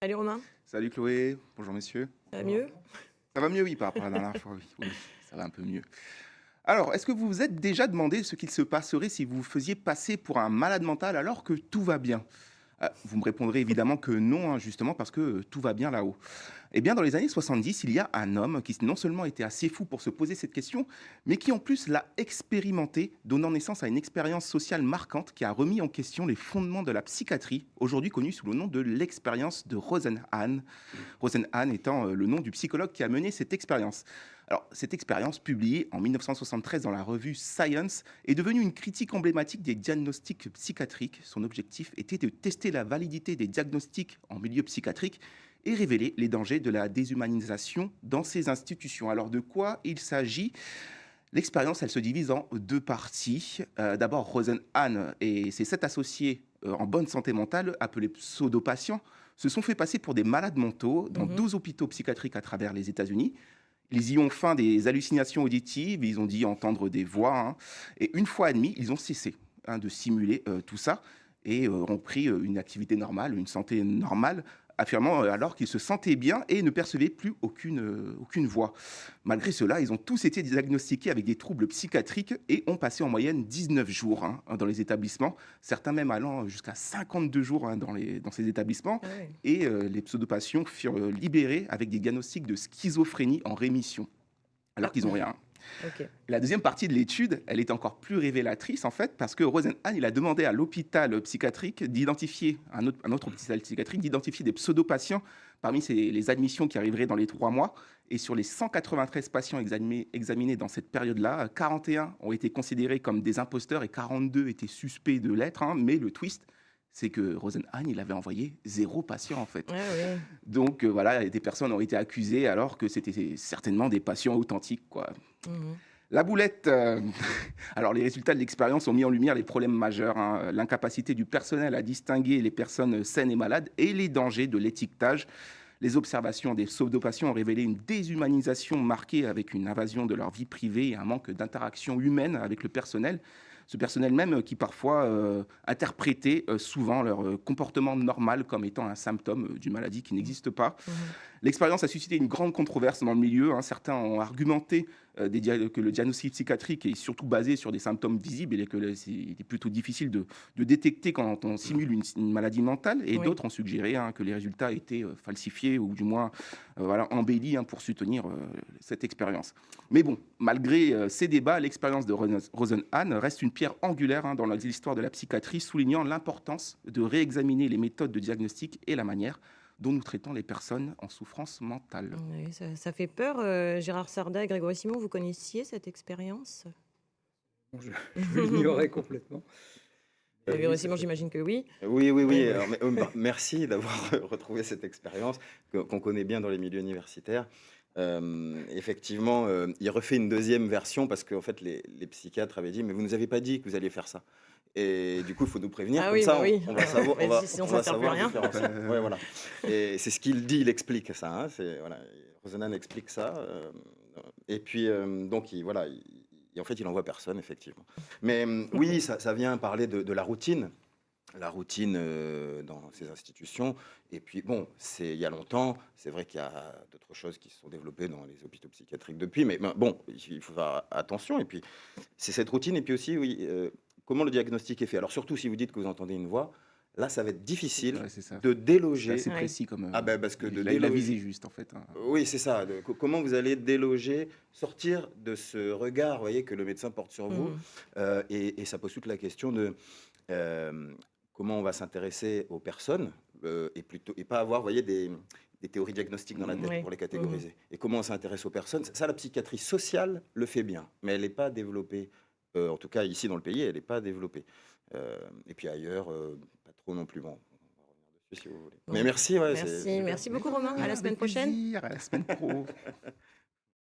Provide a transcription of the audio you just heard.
Salut Romain, Salut Chloé, bonjour messieurs. ça va mieux? Ça va mieux, oui, par rapport à la dernière fois, oui. Oui, ça va un peu mieux. Alors, est-ce que vous vous êtes déjà demandé ce qu'il se passerait si vous vous faisiez passer pour un malade mental alors que tout va bien? Vous me répondrez évidemment que non, hein, justement parce que tout va bien là-haut. Eh bien, dans les années 70, il y a un homme qui non seulement était assez fou pour se poser cette question, mais qui en plus l'a expérimenté, donnant naissance à une expérience sociale marquante qui a remis en question les fondements de la psychiatrie, aujourd'hui connue sous le nom de l'expérience de Rosenhan. Rosenhan étant le nom du psychologue qui a mené cette expérience. Alors, cette expérience, publiée en 1973 dans la revue Science, est devenue une critique emblématique des diagnostics psychiatriques. Son objectif était de tester la validité des diagnostics en milieu psychiatrique et révéler les dangers de la déshumanisation dans ces institutions. Alors, de quoi il s'agit? L'expérience, elle se divise en deux parties. D'abord, Rosenhan et ses 7 associés en bonne santé mentale, appelés pseudo-patients, se sont fait passer pour des malades mentaux dans Mhm. 12 hôpitaux psychiatriques à travers les États-Unis. Ils y ont feint des hallucinations auditives, ils ont dit entendre des voix, hein. Et une fois admis, ils ont cessé, hein, de simuler tout ça et ont pris une activité normale, une santé normale, affirmant alors qu'ils se sentaient bien et ne percevaient plus aucune voix. Malgré cela, ils ont tous été diagnostiqués avec des troubles psychiatriques et ont passé en moyenne 19 jours, hein, dans les établissements, certains même allant jusqu'à 52 jours, hein, dans ces établissements. Ah ouais, Et les pseudopatients furent libérés avec des diagnostics de schizophrénie en rémission, alors qu'ils n'ont rien. ok. La deuxième partie de l'étude, elle est encore plus révélatrice en fait, parce que Rosenhan, il a demandé à l'hôpital psychiatrique d'identifier, un autre hôpital psychiatrique, d'identifier des pseudo-patients parmi les admissions qui arriveraient dans les 3 mois. Et sur les 193 patients examinés dans cette période-là, 41 ont été considérés comme des imposteurs et 42 étaient suspects de l'être, hein. Mais le twist, c'est que Rosenhan, il avait envoyé 0 patient en fait. Ah oui. Donc voilà, des personnes ont été accusées alors que c'était certainement des patients authentiques, quoi. Mhm. La boulette, alors les résultats de l'expérience ont mis en lumière les problèmes majeurs, hein, l'incapacité du personnel à distinguer les personnes saines et malades et les dangers de l'étiquetage. Les observations des pseudo-patients ont révélé une déshumanisation marquée avec une invasion de leur vie privée et un manque d'interaction humaine avec le personnel. Ce personnel même qui parfois interprétait souvent leur comportement normal comme étant un symptôme d'une maladie qui n'existe pas. Mhm. L'expérience a suscité une grande controverse dans le milieu, hein. Certains ont argumenté que le diagnostic psychiatrique est surtout basé sur des symptômes visibles et que c'est plutôt difficile de détecter quand on simule une maladie mentale. Et Oui. d'autres ont suggéré, hein, que les résultats étaient falsifiés ou du moins voilà, embellis, hein, pour soutenir cette expérience. Mais bon, malgré ces débats, l'expérience de Rosenhan reste une pierre angulaire, hein, dans l'histoire de la psychiatrie, soulignant l'importance de réexaminer les méthodes de diagnostic et la manière dont nous traitons les personnes en souffrance mentale. Oui, ça fait peur. Gérard Sarda et Grégory Simon, vous connaissiez cette expérience? Je l'ignorais complètement. Oui, Grégory ça Simon, fait j'imagine que oui. Oui, oui, Oui. oui. Alors, merci d'avoir retrouvé cette expérience qu'on connaît bien dans les milieux universitaires. Effectivement, il refait une deuxième version parce qu'en fait, les psychiatres avaient dit, mais vous nous avez pas dit que vous alliez faire ça. Et du coup, il faut nous prévenir, Ah comme oui, ça, bah oui. on va savoir, Mais sinon, on ça ne va sert plus à savoir rien. différencier. Ouais, voilà. Et c'est ce qu'il dit, il explique ça, hein. C'est, voilà, Rosenan explique ça. Et puis, donc, voilà, en fait, il envoie personne, effectivement. Mais oui, ça vient parler de la routine dans ces institutions. Et puis, bon, c'est il y a longtemps. C'est vrai qu'il y a d'autres choses qui se sont développées dans les hôpitaux psychiatriques depuis. Mais ben, bon, il faut faire attention. Et puis, c'est cette routine. Et puis aussi, oui, comment le diagnostic est fait. Alors, surtout si vous dites que vous entendez une voix, là, ça va être difficile Ouais, c'est ça. de C'était assez déloger. Ouais. précis comme. Ah ben, parce que de Il a déloger. visé juste, en fait, hein. Oui, c'est ça. Comment vous allez déloger, sortir de ce regard, vous voyez, que le médecin porte sur vous. Mhm. Et ça pose toute la question de euh, comment on va s'intéresser aux personnes, et pas avoir, vous voyez, des théories diagnostiques dans la tête Oui. pour les Mhm. catégoriser. Et comment on s'intéresse aux personnes. Ça, la psychiatrie sociale le fait bien, mais elle n'est pas développée. En tout cas, ici dans le pays, elle n'est pas développée. Et puis ailleurs, pas trop non plus. Bon, on va revenir dessus si vous voulez. Mais Bon. merci, ouais, c'est Merci. super. Merci Mais beaucoup, de Romain. À rien, la semaine avec prochaine. plaisir, à la semaine pro.